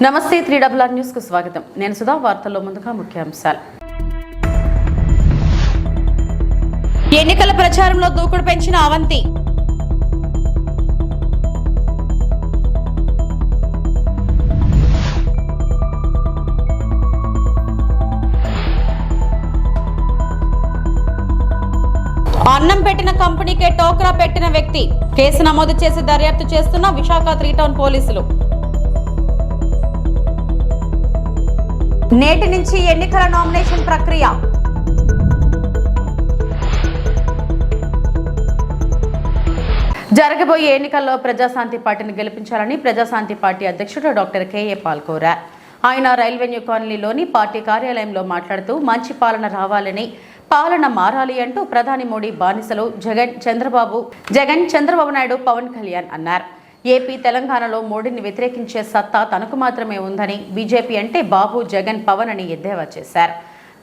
నమస్తే 3RR news కు స్వాగతం. నేను సుధా. వార్తల్లో ముందుగా ముఖ్యాంశాలు. ఎన్నికల ప్రచారంలో దూకుడు పెంచిన అవంతి. అన్నం పెట్టిన కంపెనీకే టోకరా పెట్టిన వ్యక్తి కేసు నమోదు చేసి దర్యాప్తు చేస్తున్న విశాఖ 3 టౌన్ పోలీసులు. నేటి నుంచి ఎన్నికల నామినేషన్ ప్రక్రియ. జరగబోయే ఎన్నికల్లో ప్రజాశాంతి పార్టీని గెలిపించాలని ప్రజాశాంతి పార్టీ అధ్యక్షుడు డాక్టర్ కేఏ పాల్ కోరారు. ఆయన రైల్వెన్యూ కాలనీలోని పార్టీ కార్యాలయంలో మాట్లాడుతూ మంచి పాలన రావాలని, పాలన మారాలి అంటూ ప్రధాని మోడీ బానిసలు జగన్, చంద్రబాబు నాయుడు, పవన్ కళ్యాణ్ అన్నారు. ఏపీ, తెలంగాణలో మోడీని వ్యతిరేకించే సత్తా తనకు మాత్రమే ఉందని, బీజేపీ అంటే బాబు, జగన్, పవన్ అని ఎద్దేవా చేశారు.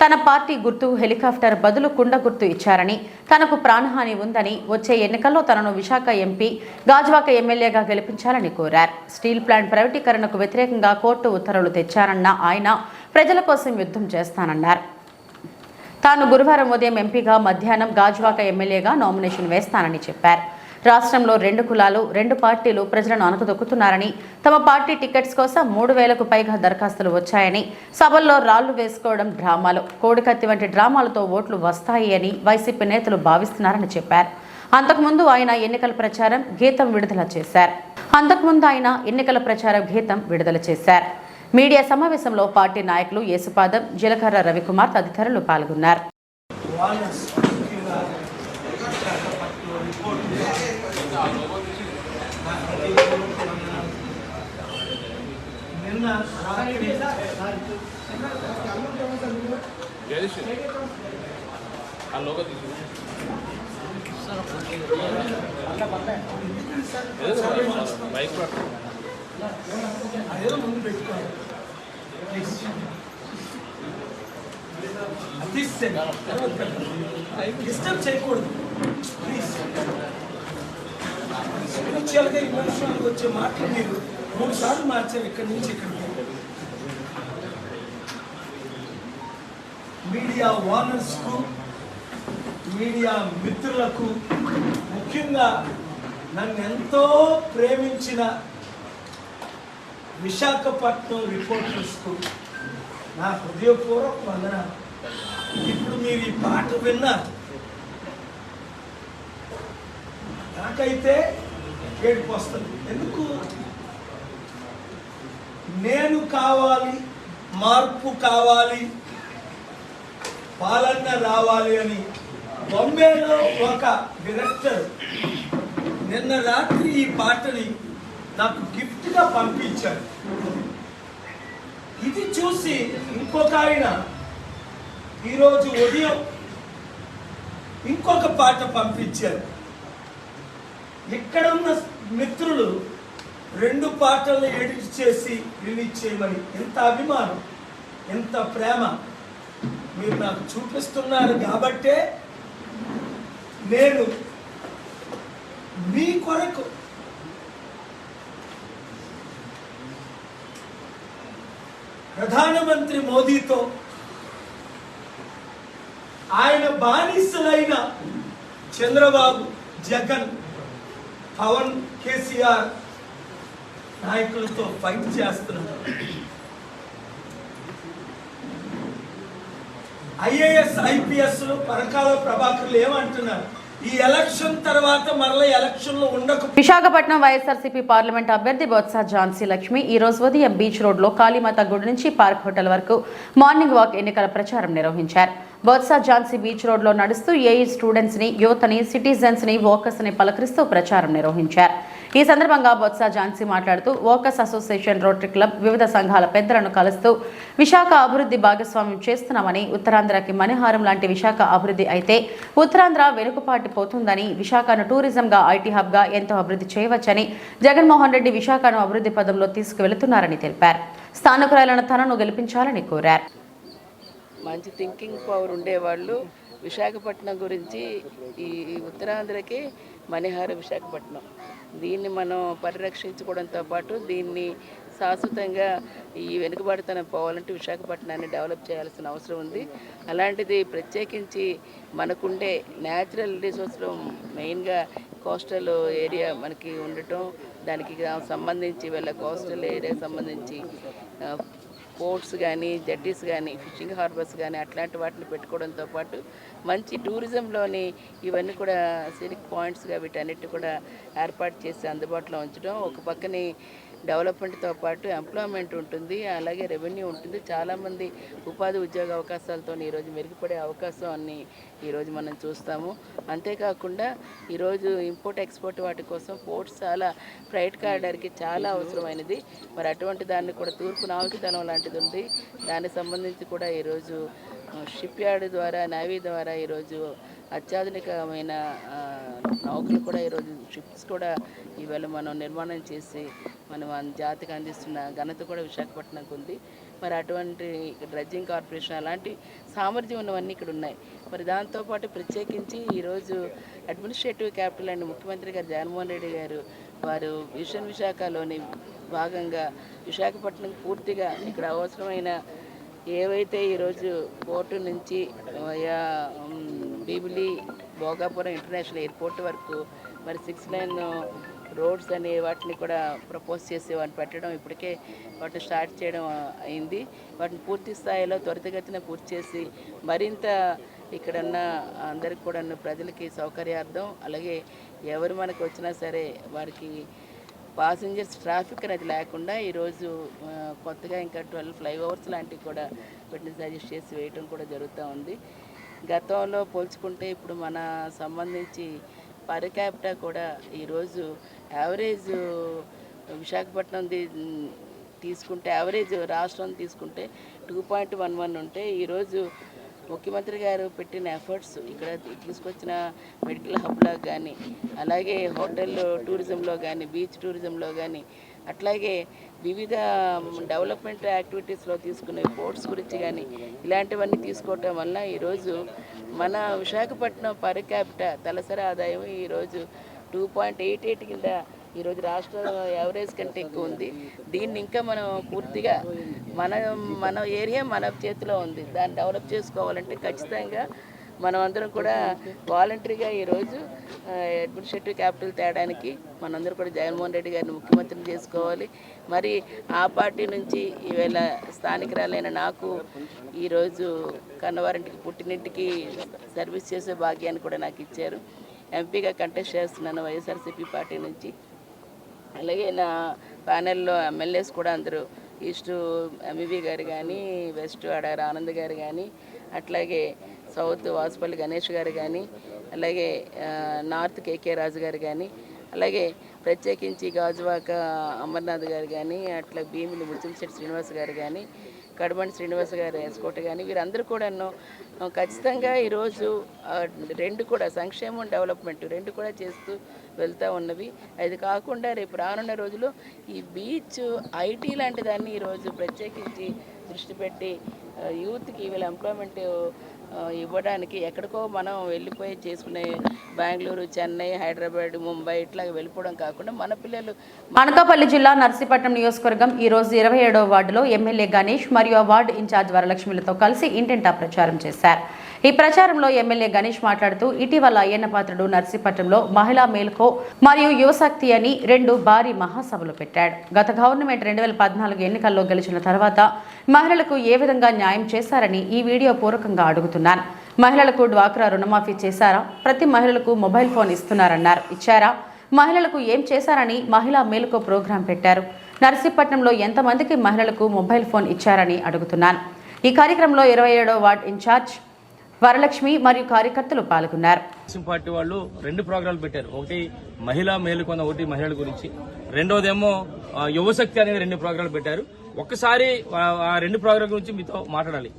తన పార్టీ గుర్తు హెలికాప్టర్ బదులు కుండ గుర్తు ఇచ్చారని, తనకు ప్రాణహాని ఉందని, వచ్చే ఎన్నికల్లో తనను విశాఖ ఎంపీ, గాజువాక ఎమ్మెల్యేగా గెలిపించాలని కోరారు. స్టీల్ ప్లాంట్ ప్రైవేటీకరణకు వ్యతిరేకంగా కోర్టు ఉత్తర్వులు తెచ్చారన్న ఆయన ప్రజల కోసం యుద్ధం చేస్తానన్నారు. తాను గురువారం ఉదయం ఎంపీగా, మధ్యాహ్నం గాజువాక ఎమ్మెల్యేగా నామినేషన్ వేస్తానని చెప్పారు. రాష్ట్రంలో 2 కులాలు, 2 పార్టీలు ప్రజలను అణకుదొక్కుతున్నారని, తమ పార్టీ టికెట్స్ కోసం 3000కు పైగా దరఖాస్తులు వచ్చాయని, సభల్లో రాళ్లు వేసుకోవడం డ్రామాలు, కోడికత్తి వంటి డ్రామాలతో ఓట్లు వస్తాయి అని వైసీపీ నేతలు భావిస్తున్నారని చెప్పారు. అంతకుముందు ఆయన ఎన్నికల ప్రచారం గీతం విడుదల చేశారు. మీడియా సమావేశంలో పార్టీ నాయకులు యేసుపాదం, జీలకర్ర రవికుమార్ తదితరులు పాల్గొన్నారు. డిస్టర్బ్ చేయకూడదు ప్లీజ్. స్పిరిచువల్గా ఇమోషనల్గా వచ్చే మాటలు మీరు 3 సార్లు మార్చారు ఇక్కడి నుంచి ఇక్కడికి. మీడియా ఓనర్స్కు, మీడియా మిత్రులకు, ముఖ్యంగా నన్ను ఎంతో ప్రేమించిన విశాఖపట్నం రిపోర్టర్స్కు నా హృదయపూర్వక వందనాలు. ఇప్పుడు మీరు ఈ పాట విన్నారు, నాకైతే ఏడుపు వస్తుంది. ఎందుకు? నేను కావాలి, మార్పు కావాలి, పాలన రావాలి అని బొంబేలో ఒక డైరెక్టర్ నిన్న రాత్రి ఈ పాటని నాకు గిఫ్ట్గా పంపించాడు. ఇది చూసి ఇంకొక ఆయన ఈరోజు ఉదయం ఇంకొక పాట పంపించారు. ఇక్కడ ఉన్న మిత్రులు 2 పాటలను ఎడిట్ చేసి రిలీజ్ చేయమని, ఎంత అభిమానం, ఎంత ప్రేమ మీరు నాకు చూపిస్తున్నారు. కాబట్టే నేను మీ కొరకు ప్రధానమంత్రి మోదీతో, ఆయన బానిసలైన చంద్రబాబు, జగన్, పవన్, కేసీఆర్ నాయకులతో ఫైట్ చేస్తున్నారు. IAS, IPS పరకాల ప్రభాకర్లు ఏమంటున్నారు? ఈ ఎలక్షన్ తర్వాత మరల ఎలక్షన్లో ఉండక. విశాఖపట్నం వైఎస్ఆర్సీపీ పార్లమెంట్ అభ్యర్థి బొత్స ఝాన్సీ లక్ష్మి ఈ రోజు ఉదయం బీచ్ రోడ్లో కాళీమాత గుడి నుంచి పార్క్ హోటల్ వరకు మార్నింగ్ వాక్ ఎన్నికల ప్రచారం నిర్వహించారు. బొత్స ఝాన్సీ బీచ్ రోడ్లో నడుస్తూ ఏఈ స్టూడెంట్స్ ని, యువతని, సిటిజన్స్ ని, వోకర్స్ ని పలకరిస్తూ ప్రచారం నిర్వహించారు. ఈ సందర్భంగా బొత్స ఝాన్సీ మాట్లాడుతూ వోకర్స్ అసోసియేషన్, రోటరీ క్లబ్, వివిధ సంఘాల పెద్దలను కలుస్తూ విశాఖ అభివృద్ధి భాగస్వామ్యం చేస్తున్నామని, ఉత్తరాంధ్రకి మణిహారం లాంటి విశాఖ అభివృద్ధి అయితే ఉత్తరాంధ్ర వెనుకపాటి పోతుందని, విశాఖను టూరిజంగా, ఐటీ హబ్గా ఎంతో అభివృద్ధి చేయవచ్చని, జగన్మోహన్ రెడ్డి విశాఖను అభివృద్ధి పదంలో తీసుకువెళుతున్నారని తెలిపారు. స్థానికులైన తనను గెలిపించాలని కోరారు. మంచి థింకింగ్ పవర్ ఉండేవాళ్ళు విశాఖపట్నం గురించి, ఈ ఉత్తరాంధ్రకి మణిహార విశాఖపట్నం, దీన్ని మనం పరిరక్షించుకోవడంతో పాటు దీన్ని శాశ్వతంగా ఈ వెనుకబడితనం పోవాలంటే విశాఖపట్నాన్ని డెవలప్ చేయాల్సిన అవసరం ఉంది. అలాంటిది ప్రత్యేకించి మనకుండే న్యాచురల్ రిసోర్స్లో మెయిన్గా కోస్టల్ ఏరియా మనకి ఉండటం, దానికి సంబంధించి వీళ్ళ కోస్టల్ ఏరియాకి సంబంధించి పోర్ట్స్ కానీ, జెట్టీస్ కానీ, ఫిషింగ్ హార్బర్స్ కానీ అట్లాంటి వాటిని పెట్టుకోవడంతో పాటు మంచి టూరిజంలోని ఇవన్నీ కూడా సీనిక్ పాయింట్స్గా వీటన్నిటి కూడా ఏర్పాటు చేసి అందుబాటులో ఉంచడం, ఒక పక్కని డెవలప్మెంట్తో పాటు ఎంప్లాయ్మెంట్ ఉంటుంది, అలాగే రెవెన్యూ ఉంటుంది. చాలామంది ఉపాధి ఉద్యోగ అవకాశాలతో ఈరోజు మెరుగుపడే అవకాశాన్ని ఈరోజు మనం చూస్తాము. అంతేకాకుండా ఈరోజు ఇంపోర్ట్ ఎక్స్పోర్ట్ వాటి కోసం పోర్ట్స్ చాలా ఫ్రైట్ కారిడార్కి చాలా అవసరమైనది. మరి అటువంటి దాన్ని కూడా తూర్పు నావికదళం లాంటిది ఉంది. దానికి సంబంధించి కూడా ఈరోజు షిప్ యార్డ్ ద్వారా, నేవీ ద్వారా ఈరోజు అత్యాధునికమైన నౌకలు కూడా ఈరోజు షిప్స్ కూడా ఈవేళ మనం నిర్మాణం చేసి మనం జాతికి అందిస్తున్న ఘనత కూడా విశాఖపట్నంకు ఉంది. మరి అటువంటి డ్రెడ్జింగ్ కార్పొరేషన్ అలాంటి సామర్థ్యం ఉన్నవన్నీ ఇక్కడ ఉన్నాయి. మరి దాంతోపాటు ప్రత్యేకించి ఈరోజు అడ్మినిస్ట్రేటివ్ క్యాపిటల్ అండ్ ముఖ్యమంత్రి గారు జగన్మోహన్ రెడ్డి గారు వారు విజన్ విశాఖలోని భాగంగా విశాఖపట్నం పూర్తిగా ఇక్కడ అవసరమైన ఏవైతే ఈరోజు పోర్టు నుంచి బీబిలి, భోగాపురం ఇంటర్నేషనల్ ఎయిర్పోర్ట్ వరకు మరి 6 లైన్ రోడ్స్ అనే వాటిని కూడా ప్రపోజ్ చేసి వాటిని పెట్టడం, ఇప్పటికే వాటిని స్టార్ట్ చేయడం అయింది. వాటిని పూర్తి స్థాయిలో త్వరితగతిన పూర్తి చేసి మరింత ఇక్కడున్న అందరికి కూడా ప్రజలకి సౌకర్యార్థం, అలాగే ఎవరు మనకు వచ్చినా సరే వారికి పాసింజర్స్ ట్రాఫిక్ అనేది లేకుండా ఈరోజు కొత్తగా ఇంకా 12 ఫ్లైఓవర్స్ లాంటివి కూడా వీటిని సజెస్ట్ చేసి వేయటం కూడా జరుగుతూ ఉంది. గతంలో పోల్చుకుంటే ఇప్పుడు మన సంబంధించి పర్ క్యాపిటా కూడా ఈరోజు యావరేజ్ విశాఖపట్నం తీసుకుంటే, యావరేజ్ రాష్ట్రం తీసుకుంటే 2.11 ఉంటే ఈరోజు ముఖ్యమంత్రి గారు పెట్టిన ఎఫర్ట్స్ ఇక్కడ తీసుకొచ్చిన మెడికల్ హబ్లో కానీ, అలాగే హోటల్ టూరిజంలో కానీ, బీచ్ టూరిజంలో కానీ, అట్లాగే వివిధ డెవలప్మెంట్ యాక్టివిటీస్లో తీసుకునే పోర్ట్స్ గురించి కానీ ఇలాంటివన్నీ తీసుకోవటం వల్ల ఈరోజు మన విశాఖపట్నం పర్ క్యాపిటా తలసరి ఆదాయం ఈరోజు 2.88 కింద ఈరోజు రాష్ట్ర యావరేజ్ కంటే ఎక్కువ ఉంది. దీన్ని ఇంకా మనం పూర్తిగా మన ఏరియా మన చేతిలో ఉంది. దాన్ని డెవలప్ చేసుకోవాలంటే ఖచ్చితంగా మనం అందరం కూడా వాలంటరీగా ఈరోజు అడ్మినిస్ట్రేటివ్ క్యాపిటల్ తేడానికి మనందరం కూడా జగన్మోహన్ రెడ్డి గారిని ముఖ్యమంత్రిని చేసుకోవాలి. మరి ఆ పార్టీ నుంచి ఈవేళ స్థానికురాలైన నాకు ఈరోజు కన్నవారింటికి పుట్టినింటికి సర్వీస్ చేసే భాగ్యాన్ని కూడా నాకు ఇచ్చారు. ఎంపీగా కంటెస్ట్ చేస్తున్నాను వైఎస్ఆర్సీపీ పార్టీ నుంచి. అలాగే నా ప్యానెల్లో ఎమ్మెల్యేస్ కూడా అందరూ ఈస్ట్ ఎంఈవి గారు కానీ, వెస్ట్ అడారి ఆనంద్ గారు కానీ, అట్లాగే సౌత్ వాసుపల్లి గణేష్ గారు కానీ, అలాగే నార్త్ కేకే రాజు గారు కానీ, అలాగే ప్రత్యేకించి గాజువాక అమర్నాథ్ గారు కానీ, అట్లా భీమిలి ముత్తంశెట్టి శ్రీనివాస్ గారు కానీ, కడబండి శ్రీనివాస్ గారు ఎస్కోట కానీ, వీరందరూ కూడాను ఖచ్చితంగా ఈరోజు రెండు కూడా సంక్షేమం, డెవలప్మెంట్ రెండు కూడా చేస్తూ వెళ్తూ ఉన్నవి. అది కాకుండా రేపు రానున్న రోజుల్లో ఈ బీచ్, ఐటీ లాంటి దాన్ని ఈరోజు ప్రత్యేకించి దృష్టి పెట్టి యూత్కి వీళ్ళ ఎంప్లాయ్మెంట్ ఇవ్వడానికి ఎక్కడికో మనం వెళ్ళిపోయి చేసుకునే బెంగళూరు, చెన్నై, హైదరాబాద్, ముంబై ఇట్లా వెళ్ళిపోవడం కాకుండా మన పిల్లలు. అనకాపల్లి జిల్లా నర్సీపట్నం నియోజకవర్గం ఈరోజు 27వ వార్డులో ఎమ్మెల్యే గణేష్ మరియు వార్డు ఇన్ఛార్జ్ వరలక్ష్మిలతో కలిసి ఇంటింటా ప్రచారం చేశారు. ఈ ప్రచారంలో ఎమ్మెల్యే గణేష్ మాట్లాడుతూ ఇటీవల అయ్యన్నపాత్రుడు నర్సీపట్నంలో మహిళా మేల్కో మరియు యువశక్తి అని 2 భారీ మహాసభలు పెట్టాడు. గత గవర్నమెంట్ 2014 ఎన్నికల్లో గెలిచిన తర్వాత మహిళలకు ఏ విధంగా న్యాయం చేశారని ఈ వీడియో పూర్వకంగా అడుగుతున్నాను. మహిళలకు డ్వాక్రా రుణమాఫీ చేశారా? ప్రతి మహిళలకు మొబైల్ ఫోన్ ఇస్తున్నారన్నారు, ఇచ్చారా? మహిళలకు ఏం చేశారని మహిళా మేలుకో ప్రోగ్రాం పెట్టారు. నర్సీపట్నంలో ఎంతమందికి మహిళలకు మొబైల్ ఫోన్ ఇచ్చారని అడుగుతున్నాను. ఈ కార్యక్రమంలో 27వ వార్డు ఇన్ఛార్జ్ వరలక్ష్మి మరియు కార్యకర్తలు పాల్గొన్నారు. పార్టీ వాళ్ళు 2 ప్రోగ్రాంలు పెట్టారు. ఒకటి మహిళా మేలుకొన్న, ఒకటి మహిళల గురించి, రెండోదేమో యువశక్తి అనేది 2 ప్రోగ్రాంలు పెట్టారు. ఒక్కసారి ఆ 2 ప్రోగ్రాం గురించి మీతో మాట్లాడాలి.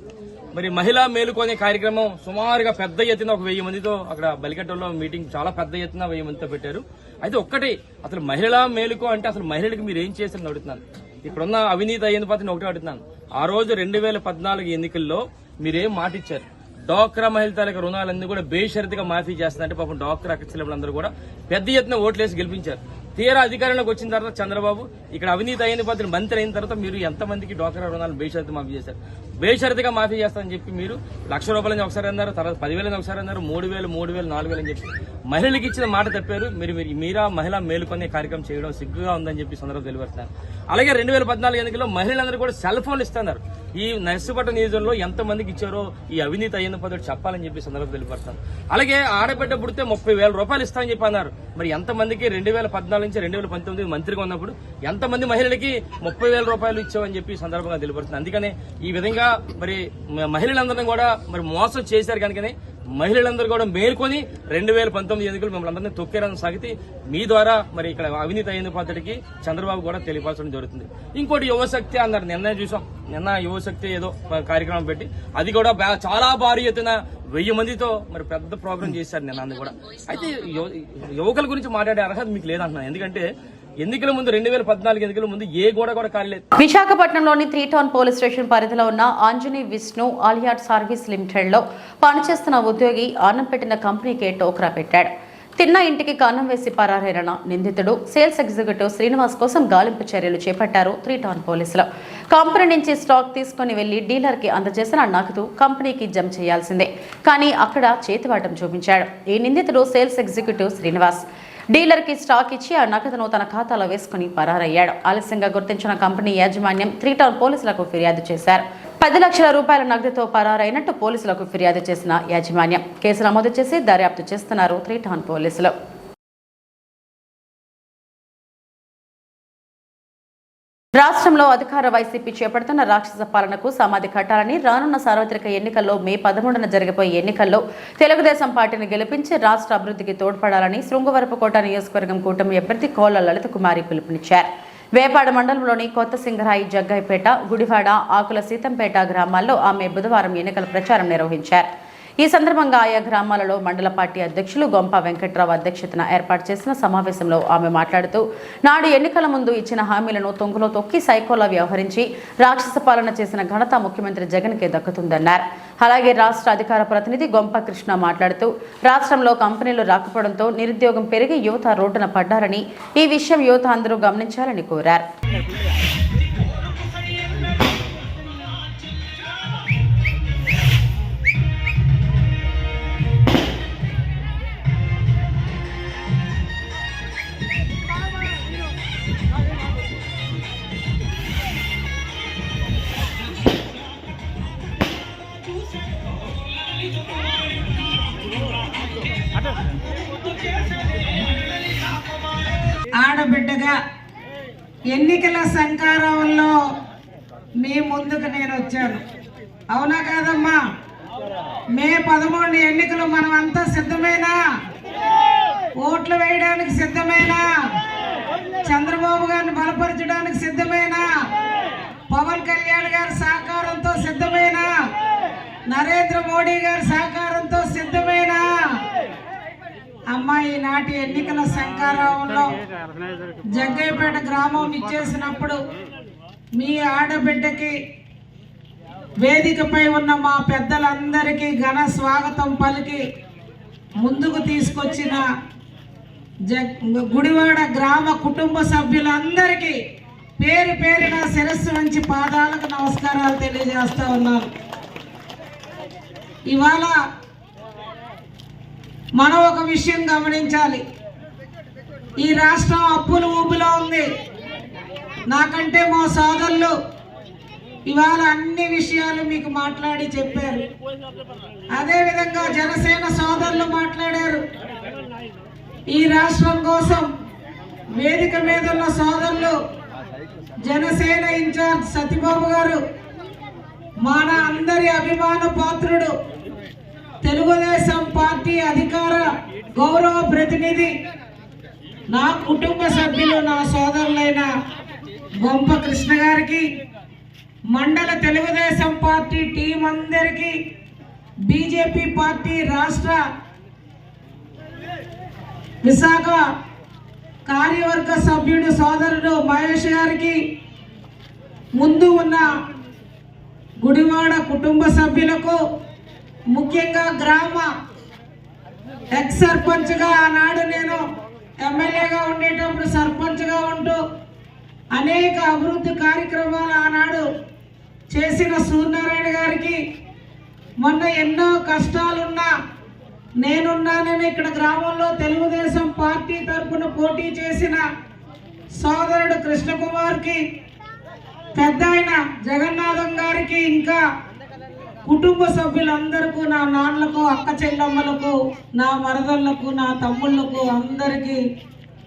మరి మహిళా మేలుకొనే కార్యక్రమం సుమారుగా పెద్ద ఎత్తున ఒక 1000 మందితో అక్కడ బలికట్టలో మీటింగ్ చాలా పెద్ద ఎత్తున 1000 మందితో పెట్టారు. అయితే ఒక్కటి, అసలు మహిళా మేలుకో అంటే అసలు మహిళలకు మీరు ఏం చేశారని అడుగుతున్నాను. ఇక్కడున్న అవినీతి అయ్యేందు పాత్ర ఒకటే అడుగుతున్నాను. ఆ రోజు 2014 ఎన్నికల్లో మీరేం మాట ఇచ్చారు? డ్వాక్రా మహిళ తాలూకా రుణాలన్నీ కూడా బేషరతుగా మాఫీ చేస్తారంటే పాపం డ్వాక్రా అక్కచెల్లెలందరూ కూడా పెద్ద ఎత్తున ఓట్లేసి గెలిపించారు. తీరా అధికారంలోకి వచ్చిన తర్వాత చంద్రబాబు ఇక్కడ అవినీతి అయిన పద్ధతి మంత్రి అయిన తర్వాత మీరు ఎంతమందికి డ్వాక్రా రుణాలు బేషరతు మాఫీ చేశారు? బేషరతుగా మాఫీ చేస్తారని చెప్పి మీరు ₹1,00,000 ఒకసారి అన్నారు, తర్వాత 10,000 ఒకసారి అన్నారు, 3,000, 3,000, 4,000 అని చెప్పి మహిళలకు ఇచ్చిన మాట తప్పారు. మీరా మహిళా మేలుకొనే కార్యక్రమం చేయడం సిగ్గుగా ఉందని చెప్పి సందర్భం తెలియపరుస్తున్నారు. అలాగే 2014 ఎన్నికల్లో మహిళలందరూ కూడా సెల్ ఫోన్లు ఇస్తున్నారు. ఈ నర్సుపట్నం నియోజకవర్గంలో ఎంతమందికి ఇచ్చారో ఈ అవినీతి అయిన పద్ధతి చెప్పాలని చెప్పి సందర్భం తెలియపరుస్తారు. అలాగే ఆడబిడ్డ పుడితే ₹30,000 ఇస్తామని చెప్పి అన్నారు. మరి ఎంతమందికి 2014 నుంచి 2019 మంత్రిగా ఉన్నప్పుడు ఎంతమంది మహిళలకి ₹30,000 ఇచ్చామని చెప్పి సందర్భంగా తెలియపరుస్తుంది. అందుకనే ఈ విధంగా మరి మహిళలందరినీ కూడా మరి మోసం చేశారు కనుకనే మహిళలందరూ కూడా మేల్కొని 2019 ఎన్నికలు మిమ్మల్ని అందరినీ తొక్కేరని సాగితే మీ ద్వారా మరి ఇక్కడ అవినీతి అయిన పద్ధతికి చంద్రబాబు కూడా తెలియపరచడం జరుగుతుంది. ఇంకోటి యువశక్తి అన్నారు, నిన్న చూసాం. నిన్న యువశక్తి ఏదో కార్యక్రమం పెట్టి అది కూడా చాలా భారీ ఎత్తున 1000 మందితో మరి పెద్ద ప్రోగ్రాం చేశారు నిన్న. అందు కూడా అయితే యువకుల గురించి మాట్లాడే అర్హత మీకు లేదంటున్నాను. ఎందుకంటే ఎన్నికల ముందు 2014 ఎన్నికల ముందు ఏ గోడ కూడా కాలేదు. విశాఖపట్నంలోని 3 టౌన్ పోలీస్ స్టేషన్ పరిధిలో ఉన్న ఆంజనీ విష్ణు ఆలియాట్ సర్వీస్ లిమిటెడ్ లో పనిచేస్తున్న ఉద్యోగి అన్నం పెట్టిన కంపెనీకే టోక్రా పెట్టాడు. తిన్న ఇంటికి కన్నం వేసి పరారైన నిందితుడు సేల్స్ ఎగ్జిక్యూటివ్ శ్రీనివాస్ కోసం గాలింపు చర్యలు చేపట్టారు 3 టౌన్ పోలీసులు. కంపెనీ నుంచి స్టాక్ తీసుకుని వెళ్లి డీలర్ కి అందజేసిన నగదు కంపెనీకి జమ చేయాల్సిందే, కానీ అక్కడ చేతివాటం చూపించాడు. ఈ నిందితుడు సేల్స్ ఎగ్జిక్యూటివ్ శ్రీనివాస్ డీలర్ కి స్టాక్ ఇచ్చి ఆ నగదును తన ఖాతాలో వేసుకుని పరారయ్యాడు. ఆలస్యంగా గుర్తించిన కంపెనీ యాజమాన్యం 3 టౌన్ పోలీసులకు ఫిర్యాదు చేశారు. ₹10 లక్షల నగదుతో పరారైనట్టు పోలీసులకు ఫిర్యాదు చేసిన యాజమాన్యం కేసు నమోదు చేసి దర్యాప్తు చేస్తున్నారు 3 టౌన్ పోలీసులు. రాష్ట్రంలో అధికార వైసీపీ చేపడుతున్న రాక్షస పాలనకు సమాధి కట్టాలని రానున్న సార్వత్రిక ఎన్నికల్లో మే 13న జరిగిపోయే ఎన్నికల్లో తెలుగుదేశం పార్టీని గెలిపించి రాష్ట్ర అభివృద్ధికి తోడ్పడాలని శృంగవరపుకోట నియోజకవర్గం కూటమి అభ్యర్థి కోళ్ల లలిత కుమారి పిలుపునిచ్చారు. వేపాడ మండలంలోని కొత్త సింగరాయి, జగ్గైపేట, గుడివాడ, ఆకుల సీతంపేట గ్రామాల్లో ఆమె బుధవారం ఎన్నికల ప్రచారం నిర్వహించారు. ఈ సందర్భంగా ఆయా గ్రామాలలో మండల పార్టీ అధ్యక్షులు గొంప వెంకట్రావు అధ్యక్షతన ఏర్పాటు చేసిన సమావేశంలో ఆమె మాట్లాడుతూ నాడు ఎన్నికల ముందు ఇచ్చిన హామీలను తొంగులో తొక్కి సైకోలా వ్యవహరించి రాక్షస పాలన చేసిన ఘనత ముఖ్యమంత్రి జగన్కే దక్కుతుందన్నారు. అలాగే రాష్ట్ర అధికార ప్రతినిధి గొంప కృష్ణ మాట్లాడుతూ రాష్ట్రంలో కంపెనీలు రాకపోవడంతో నిరుద్యోగం పెరిగి యువత రోడ్డున పడ్డారని, ఈ విషయం యువత అందరూ గమనించాలని కోరారు. ఆడబిడ్డగా ఎన్నికల సంకారంలో మీ ముందుకు నేను వచ్చాను. అవునా కాదమ్మా? మే 13 ఎన్నికలు మనం అంతా సిద్ధమేనా? ఓట్లు వేయడానికి సిద్ధమేనా? చంద్రబాబు గారిని బలపరచడానికి సిద్ధమేనా? పవన్ కళ్యాణ్ గారి సహకారంతో సిద్ధమేనా? నరేంద్ర మోడీ గారి సహకారంతో సిద్ధమేనా? అమ్మ, ఈనాటి ఎన్నికల సంకారంలో జగ్గైపేట గ్రామం ఇచ్చేసినప్పుడు మీ ఆడబిడ్డకి వేదికపై ఉన్న మా పెద్దలందరికీ ఘన స్వాగతం పలికి ముందుకు తీసుకొచ్చిన గుడివాడ గ్రామ కుటుంబ సభ్యులందరికీ పేరు పేరున శిరస్సు వంచి పాదాలకు నమస్కారాలు తెలియజేస్తా ఉన్నాను. ఇవాళ మనం ఒక విషయం గమనించాలి. ఈ రాష్ట్రం అప్పుల ఊబిలో ఉంది. నాకంటే మా సోదరులు ఇవాళ అన్ని విషయాలు మీకు మాట్లాడి చెప్పారు. అదేవిధంగా జనసేన సోదరులు మాట్లాడారు. ఈ రాష్ట్రం కోసం వేదిక మీద ఉన్న సోదరులు, జనసేన ఇన్ఛార్జ్ సత్యబాబు గారు, మన అందరి అభిమాన పాత్రుడు, తెలుగుదేశం పార్టీ అధికార గౌరవ ప్రతినిధి, నా కుటుంబ సభ్యులు, నా సోదరులైన గొంప కృష్ణ గారికి, మండల తెలుగుదేశం పార్టీ టీం అందరికీ, బీజేపీ పార్టీ రాష్ట్ర విశాఖ కార్యవర్గ సభ్యుడు సోదరుడు మహేష్ గారికి, ముందు ఉన్న గుడివాడ కుటుంబ సభ్యులకు, ముఖ్యంగా గ్రామ ఎక్స్ సర్పంచ్గా ఆనాడు నేను ఎమ్మెల్యేగా ఉండేటప్పుడు సర్పంచ్గా ఉంటూ అనేక అభివృద్ధి కార్యక్రమాలు ఆనాడు చేసిన సూర్యనారాయణ గారికి మొన్న ఎన్నో కష్టాలున్నా నేనున్నానని ఇక్కడ గ్రామంలో తెలుగుదేశం పార్టీ తరఫున పోటీ చేసిన సోదరుడు కృష్ణకుమార్కి, పెద్ద ఆయన జగన్నాథం గారికి, ఇంకా కుటుంబ సభ్యులందరికీ, నా నాన్నలకు, అక్క చెల్లమ్మలకు, నా మరదళ్లకు, నా తమ్ముళ్లకు అందరికీ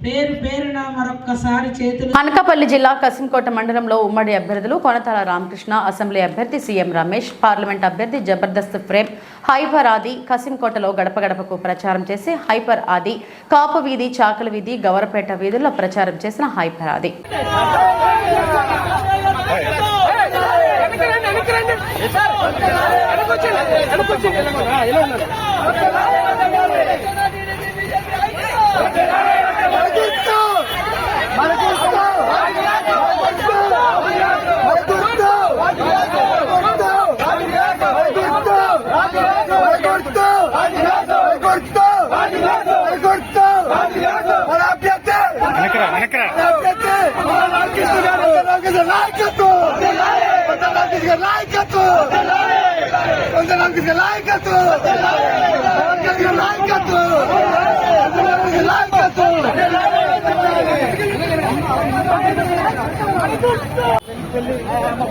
పేరు పేరున మరొక్కసారి చేతులు. అనకాపల్లి జిల్లా కసింకోట మండలంలో ఉమ్మడి అభ్యర్థులు కొనతాల రామకృష్ణ, అసెంబ్లీ అభ్యర్థి సీఎం రమేష్, పార్లమెంట్ అభ్యర్థి జబర్దస్త్ ఫ్రేమ్ హైపర్ ఆది కసింకోటలో గడప గడపకు ప్రచారం చేసి హైపర్ ఆది, కాపు వీధి, చాకల వీధి, గవరపేట వీధుల్లో ప్రచారం చేసిన హైపర్ ఆది.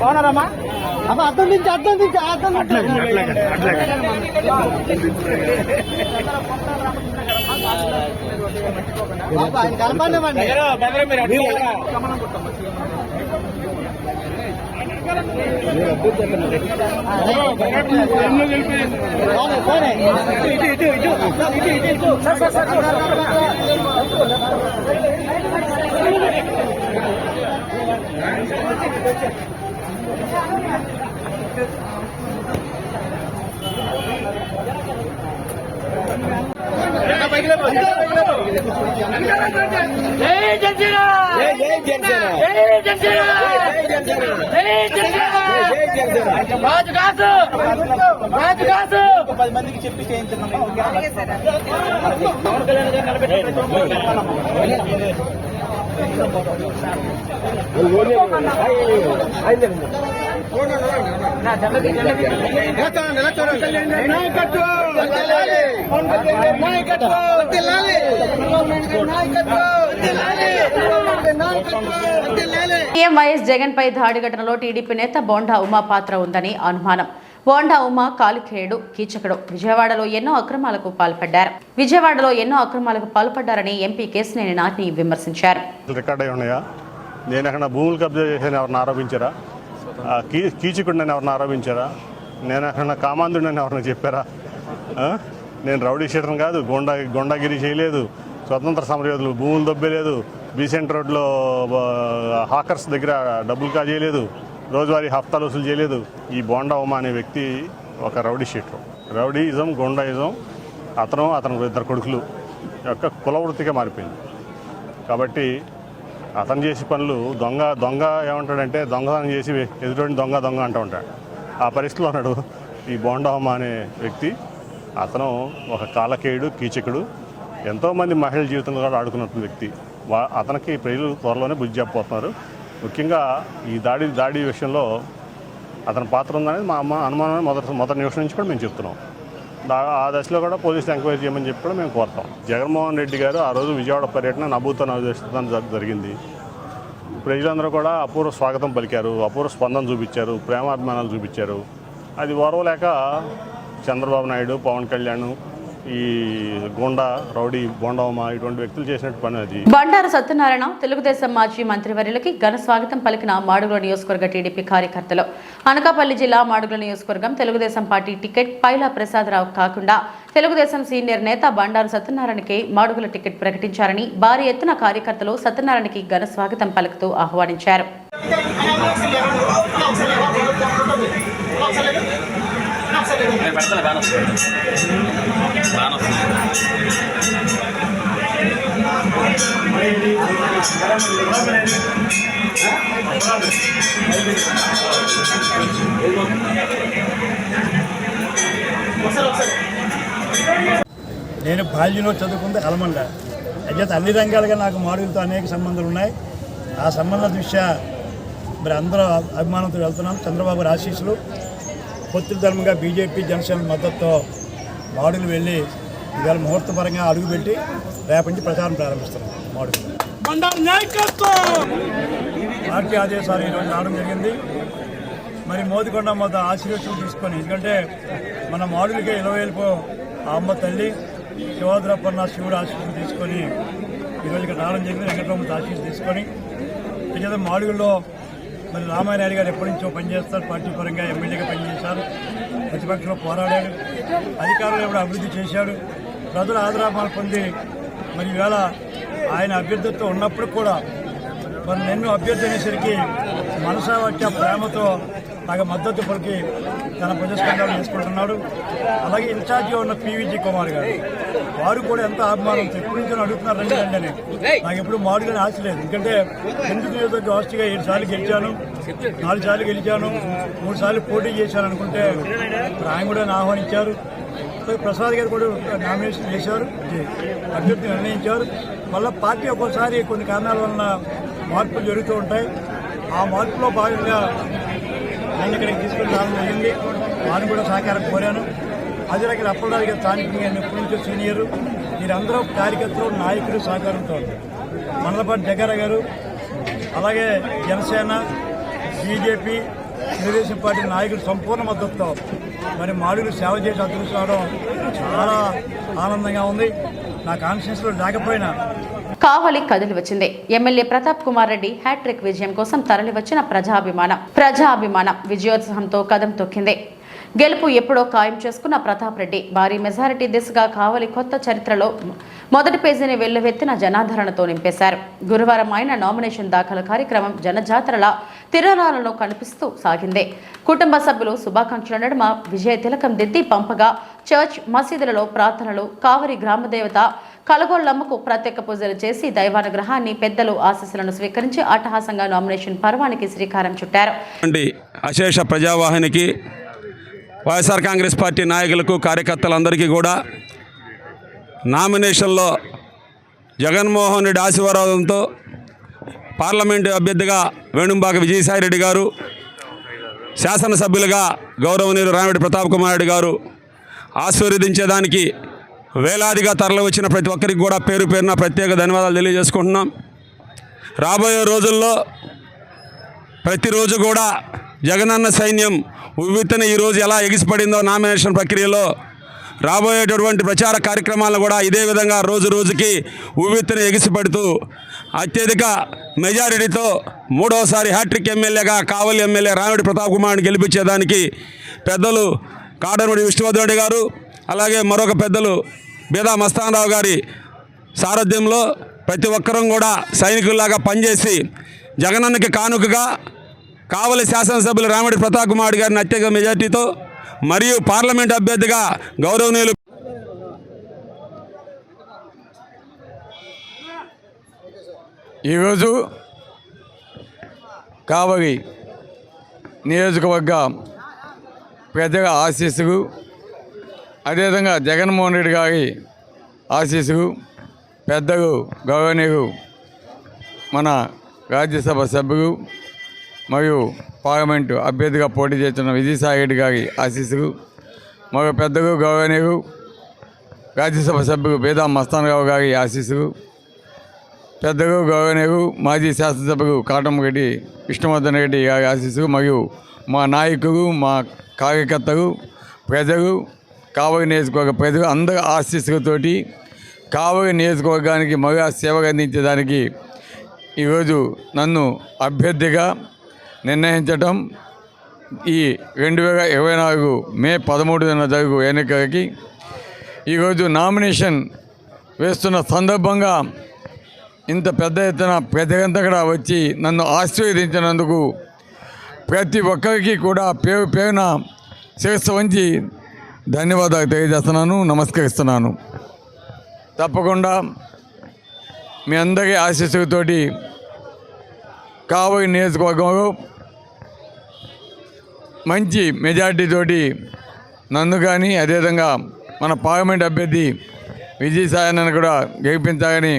బాగున్నారమ్మా అమ్మ అర్థం నుంచి కలపండి మందికి చెప్పి సీఎం వైఎస్ జగన్ పై దాడి ఘటనలో టీడీపీ నేత బోండా ఉమా పాత్ర ఉందని అనుమానం. బోండా ఉమా కాలికేయుడు, కీచకుడు. విజయవాడలో ఎన్నో అక్రమాలకు పాల్పడ్డారని ఎంపీ కేశినేని నాని విమర్శించారు. రికార్డ్ అయి ఉన్నాయా? నేను అక్కడ భూములు కబ్జా చేశాను ఎవరిని ఆరోపించారా? కీచకుడిని ఎవరిని ఆరోపించారా? నేను అక్కడ కామాంధుడిని ఎవరిని చెప్పారా? నేను రౌడీ షీటర్ని కాదు, గొండాగిరి చేయలేదు, స్వతంత్ర సమరయోధులు భూములు దొబ్బేలేదు, బీసెంట్ రోడ్లో హాకర్స్ దగ్గర డబ్బులు కాజేయలేదు, రోజువారీ హఫ్తాలు వసూలు చేయలేదు. ఈ బోండా ఉమా అనే వ్యక్తి ఒక రౌడీ షీటర్. రౌడీయిజం, గొండాయిజం అతను ఇద్దరు కొడుకులు యొక్క కులవృత్తిగా మారిపోయింది. కాబట్టి అతను చేసే పనులు దొంగ ఏమంటాడంటే దొంగతనం చేసి ఎదుటి దొంగ అంటూ ఉంటాడు. ఆ పరిస్థితిలో ఉన్నాడు ఈ బోండా ఉమా అనే వ్యక్తి. అతను ఒక కాలకేయుడు, కీచకుడు, ఎంతోమంది మహిళల జీవితంలో కూడా ఆడుకున్నటువంటి వ్యక్తి. అతనికి ప్రజలు త్వరలోనే బుద్ధి చెప్పబోతున్నారు. ముఖ్యంగా ఈ దాడి విషయంలో అతని పాత్ర ఉందనేది మా అనుమానం మొదటి నిమిషం నుంచి కూడా మేము చెప్తున్నాం. ఆ దశలో కూడా పోలీసులు ఎంక్వైరీ చేయమని చెప్పి కూడా మేము కోరుతాం. జగన్మోహన్ రెడ్డి గారు ఆ రోజు విజయవాడ పర్యటన నభూతో నవదర్శనం జరిగింది. ప్రజలందరూ కూడా అపూర్వ స్వాగతం పలికారు, అపూర్వ స్పందన చూపించారు, ప్రేమాభిమానాలు చూపించారు. అది ఓర్వలేక చంద్రబాబు నాయుడు, పవన్ కళ్యాణ్, ఈ గోండా రౌడీ బోండామా ఇటువంటి వ్యక్తులు చేసినట్టు పని అది. బండారు సత్యనారాయణ తెలుగుదేశం మాజీ మంత్రివర్యులకి ఘన స్వాగతం పలికిన మాడుగుల నియోజకవర్గ టీడీపీ కార్యకర్తలు. అనకాపల్లి జిల్లా మాడుగుల నియోజకవర్గం తెలుగుదేశం పార్టీ టికెట్ పైలా ప్రసాదరావు కాకుండా తెలుగుదేశం సీనియర్ నేత బండారు సత్యనారాయణకి మాడుగుల టికెట్ ప్రకటించారని భారీ ఎత్తున కార్యకర్తలు సత్యనారాయణకి ఘన స్వాగతం పలుకుతూ ఆహ్వానించారు. నేను బాల్యంలో చదువుకుంది అలమండ. అయితే అన్ని రంగాలుగా నాకు మాడుగులతో అనేక సంబంధాలు ఉన్నాయి. ఆ సంబంధ దృష్ట్యా మరి అందరూ అభిమానంతో వెళ్తున్నాం. చంద్రబాబు ఆశీస్సులు, పొత్తుల ధర్మంగా బీజేపీ జనసేన మద్దతుతో మాడుగులు వెళ్ళి ఇవాళ ముహూర్తపరంగా అడుగుపెట్టి రేపటి నుంచి ప్రచారం ప్రారంభిస్తున్నాం. మాడుగులు పార్టీ ఆదేశాలు ఈరోజు రావడం జరిగింది. మరి మోదికొండ మొదట ఆశీర్వచనం తీసుకొని, ఎందుకంటే మన మాడుగులకే ఇలవేలుపు ఆ అమ్మ తల్లి శివద్రపన్న శివుడు ఆశీస్సులు తీసుకొని ఈరోజు ఇక్కడ రావడం జరిగింది. వెంకటరమణ ఆశీస్సు తీసుకొని అయితే మాడుగుల్లో మరి రామారాయుడు గారు ఎప్పటి నుంచో పనిచేస్తారు. పార్టీ పరంగా ఎమ్మెల్యేగా పనిచేశారు, ప్రతిపక్షంలో పోరాడాడు, అధికారులు కూడా అభివృద్ధి చేశాడు, ప్రజల ఆదరాభాలు పొంది మరి ఈవేళ ఆయన అభ్యర్థితో ఉన్నప్పుడు కూడా మరి నిన్ను అభ్యర్థి అనేసరికి మనసా వచ్చే ప్రేమతో నాకు మద్దతు పలికి తన ప్రజాస్పందాలు చేసుకుంటున్నాడు. అలాగే ఇన్ఛార్జిగా ఉన్న పివిజి కుమార్ గారు, వారు కూడా ఎంత అభిమానంతో ఎప్పటి నుంచో అడుగుతున్నారు రండి రండి అని. నాకు ఎప్పుడు మాడుగానే ఆశ లేదు, ఎందుకంటే ఎందుకు నియోజకవర్గ హాస్టల్గా 7 సార్లు గెలిచాను, 4 సార్లు గెలిచాను, 3 సార్లు పోటీ చేశాను అనుకుంటే ఆయన కూడా ఆహ్వానించారు. ప్రసాద్ గారు కూడా నామినేషన్ చేశారు, అభ్యర్థి నిర్ణయించారు. మళ్ళీ పార్టీ ఒక్కోసారి కొన్ని కారణాల వలన మార్పులు జరుగుతూ ఉంటాయి. ఆ మార్పులో భాగంగా నేను ఇక్కడికి తీసుకుని రావడం జరిగింది. వారిని కూడా సహకారం కోరాను. అదే రకంగా అప్పలరాజు గారు స్థానికంగా ఎప్పటి నుంచో సీనియరు, వీరందరూ కార్యకర్తలు, నాయకులు సహకారంతో మండలపాటి జగ్గారావు గారు, అలాగే జనసేన, బీజేపీ, తెలుగుదేశం పార్టీ నాయకులు సంపూర్ణ మద్దతుతో మరి మాడుగులు సేవ చేసి అదృష్టం రావడం చాలా ఆనందంగా ఉంది. నా కాన్షియస్లో లేకపోయినా కావలి కదిలి వచ్చింది. ఎమ్మెల్యే ప్రతాప్ కుమార్ రెడ్డి హ్యాట్రిక్ విజయం కోసం తరలివచ్చిన ప్రజాభిమానం విజయోత్సాహంతో కదం తొక్కింది. గెలుపు ఎప్పుడో ఖాయం చేసుకున్న ప్రతాప్ రెడ్డి భారీ మెజారిటీ దిశగా కావలి కొత్త చరిత్రలో మొదటి పేజీని వెల్లువెత్తిన జనాదరణతో నింపేశారు. గురువారం ఆయన నామినేషన్ దాఖలు కార్యక్రమం జనజాతరల తిరణాలలో కనిపిస్తూ సాగింది. కుటుంబ సభ్యులు శుభాకాంక్షల నడుమ విజయ తిలకం దిద్ది పంపగా చర్చ్, మసీదులలో ప్రార్థనలు, కావలి గ్రామదేవత కలగోళ్లమ్మకు ప్రత్యేక పూజలు చేసి దైవానుగ్రహాన్ని, పెద్దలు ఆశీస్సులను స్వీకరించి అట్టహాసంగా నామినేషన్ పర్వానికి శ్రీకారం చుట్టారు. అశేష ప్రజావాహినికి, వైఎస్ఆర్ కాంగ్రెస్ పార్టీ నాయకులకు, కార్యకర్తలందరికీ కూడా నామినేషన్లో జగన్మోహన్ రెడ్డి ఆశీర్వాదంతో పార్లమెంటు అభ్యర్థిగా వేణుంబాక విజయసాయిరెడ్డి గారు, శాసనసభ్యులుగా గౌరవనీయులు రామిరెడ్డి ప్రతాప్ కుమార్ రెడ్డి గారు ఆశీర్వదించేదానికి వేలాదిగా తరలి వచ్చిన ప్రతి ఒక్కరికి కూడా పేరు పేరున ప్రత్యేక ధన్యవాదాలు తెలియజేసుకుంటున్నాం. రాబోయే రోజుల్లో ప్రతిరోజు కూడా జగనన్న సైన్యం ఉవ్వెత్తున ఈరోజు ఎలా ఎగిసిపడిందో నామినేషన్ ప్రక్రియలో రాబోయేటటువంటి ప్రచార కార్యక్రమాలను కూడా ఇదే విధంగా రోజు రోజుకి ఉవ్వెత్తున ఎగిసిపడుతూ అత్యధిక మెజారిటీతో మూడోసారి హ్యాట్రిక్ ఎమ్మెల్యేగా కావలి ఎమ్మెల్యే రామిరెడ్డి ప్రతాప్ కుమార్ని గెలిపించేదానికి పెద్దలు కాడనూరి విష్ణువర్ధన్ రెడ్డి గారు, అలాగే మరొక పెద్దలు బేదా మస్తానరావు గారి సారథ్యంలో ప్రతి ఒక్కరం కూడా సైనికుల్లాగా పనిచేసి జగనన్నకి కానుకగా కావలి శాసనసభ్యులు రామిరెడ్డి ప్రతాప్ కుమార్ గారిని అత్యధిక మెజార్టీతో మరియు పార్లమెంట్ అభ్యర్థిగా గౌరవనీయులు ఈరోజు కావలి నియోజకవర్గ ప్రజల ఆశీస్సులు, అదేవిధంగా జగన్మోహన్ రెడ్డి గారి ఆశీస్సులు, పెద్దలు గౌరవనీయులు మన రాజ్యసభ సభ్యులు మరియు పార్లమెంటు అభ్యర్థిగా పోటీ చేస్తున్న విజయసాయిరెడ్డి గారి ఆశీస్సులు, మరో పెద్దలు గౌరవనీయులు రాజ్యసభ సభ్యులు బేదా మస్తానరావు గారి ఆశీస్సులు, పెద్దలు గౌరవనీయులు మాజీ శాసనసభ్యులు కాటంరెడ్డి విష్ణువర్ధన్ రెడ్డి గారి ఆశీస్సులు మరియు మా నాయకులు, మా కార్యకర్తలు, ప్రజలు, కావలి నియోజకవర్గ ప్రజలు అందరి ఆశీస్సులతోటి కావలి నియోజకవర్గానికి మరో సేవలు అందించడానికి ఈరోజు నన్ను అభ్యర్థిగా నిర్ణయించటం, ఈ 2024 మే 13న జరుగు ఎన్నికలకి ఈరోజు నామినేషన్ వేస్తున్న సందర్భంగా ఇంత పెద్ద ఎత్తున ప్రజలంతా కూడా వచ్చి నన్ను ఆశీర్వదించినందుకు ప్రతి ఒక్కరికి కూడా పేరు పేరున శిరస్సు వంచి ధన్యవాదాలు తెలియజేస్తున్నాను, నమస్కరిస్తున్నాను. తప్పకుండా మీ అందరి ఆశీస్సులతోటి కావలి నియోజకవర్గంలో మంచి మెజార్టీతోటి నన్ను కానీ అదేవిధంగా మన పార్లమెంట్ అభ్యర్థి విజయసాయిని కూడా గెలిపించాలని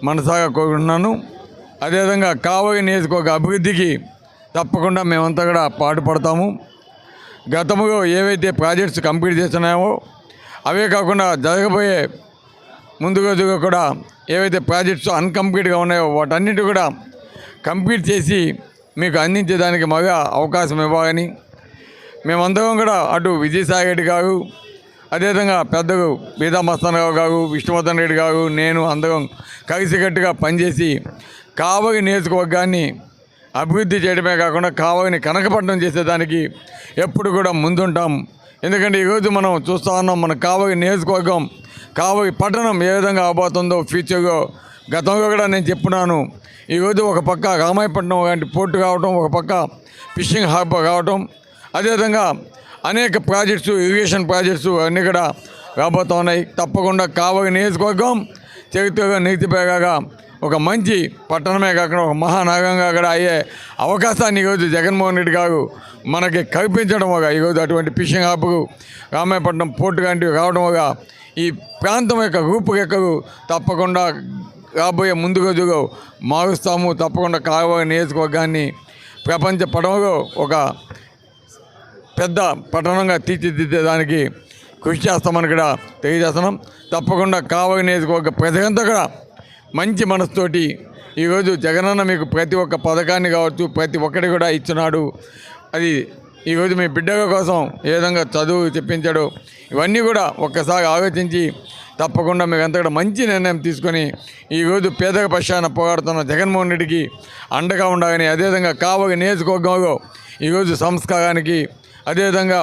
మనసాగా కోరుకుంటున్నాను. అదేవిధంగా కావలి నియోజకవర్గ అభివృద్ధికి తప్పకుండా మేమంతా కూడా పాటుపడతాము. గతంలో ఏవైతే ప్రాజెక్ట్స్ కంప్లీట్ చేస్తున్నామో అవే కాకుండా జరగబోయే ముందు రోజుగా కూడా ఏవైతే ప్రాజెక్ట్స్ అన్కంప్లీట్గా ఉన్నాయో వాటన్నిటి కూడా కంప్లీట్ చేసి మీకు అందించేదానికి మగా అవకాశం ఇవ్వాలని మేమందరం కూడా అటు విజయసాయి రెడ్డి గారు, అదేవిధంగా పెద్దలు బీదామస్తానరావు గారు, విష్ణువర్ధన్ రెడ్డి గారు, నేను అందరం కలిసికట్టుగా పనిచేసి కావలి నియోజకవర్గాన్ని అభివృద్ధి చేయడమే కాకుండా కావలిని కనకపట్నం చేసేదానికి ఎప్పుడు కూడా ముందుంటాం. ఎందుకంటే ఈరోజు మనం చూస్తూ ఉన్నాం, మన కావలి నియోజకవర్గం, కావలి పట్టణం ఏ విధంగా అవబోతుందో ఫ్యూచర్లో. గతంలో కూడా నేను చెప్పున్నాను, ఈరోజు ఒక పక్క రామాయపట్నం లాంటి పోర్టు కావటం, ఒక పక్క ఫిషింగ్ హార్బర్ కావటం, అదేవిధంగా అనేక ప్రాజెక్ట్స్, ఇరిగేషన్ ప్రాజెక్ట్స్ అన్నీ కూడా రాబోతున్నాయి. తప్పకుండా కావలి నియోజకవర్గం చరిత్రగా నీతిపేగా ఒక మంచి పట్టణమే కాకుండా ఒక మహానగరంగా కూడా అయ్యే అవకాశాన్ని ఈరోజు జగన్మోహన్ రెడ్డి గారు మనకి కల్పించడం వల్ల ఈరోజు అటువంటి ఫిషింగ్ హార్బర్, రామాయపట్నం పోర్టు లాంటివి రావడం వల్ల ఈ ప్రాంతం యొక్క రూపురేఖలు తప్పకుండా రాబోయే ముందు రోజుల్లో మారుస్తాము. తప్పకుండా కావలి నియోజకవర్గాన్ని ప్రపంచ పటంలో ఒక పెద్ద పట్టణంగా తీర్చిదిద్దేదానికి కృషి చేస్తామని కూడా తెలియజేస్తున్నాం. తప్పకుండా కావలి నియోజకవర్గ ప్రజలంతా కూడా మంచి మనసుతోటి ఈరోజు జగనన్న మీకు ప్రతి ఒక్క పథకాన్ని కావచ్చు ప్రతి ఒక్కటి కూడా ఇచ్చినాడు. అది ఈరోజు మీ బిడ్డల కోసం ఏ విధంగా చదువు చెప్పించాడు, ఇవన్నీ కూడా ఒక్కసారి ఆలోచించి తప్పకుండా మీకు అంతా కూడా మంచి నిర్ణయం తీసుకొని ఈరోజు పేదల పక్షాన పోరాడుతున్న జగన్మోహన్ రెడ్డికి అండగా ఉండాలని, అదేవిధంగా కావలి నియోజకవర్గంలో ఈరోజు సంస్కారానికి, అదేవిధంగా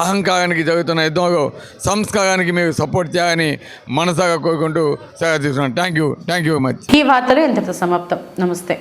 అహంకారానికి జరుగుతున్న యుద్ధంలో సంస్కారానికి మీరు సపోర్ట్ చేయాలని మనసాగా కోరుకుంటూ సెలవు తీసుకున్నాను. Thank you very much. ఈ వార్తలు ఇంతటితో సమాప్తం. నమస్తే.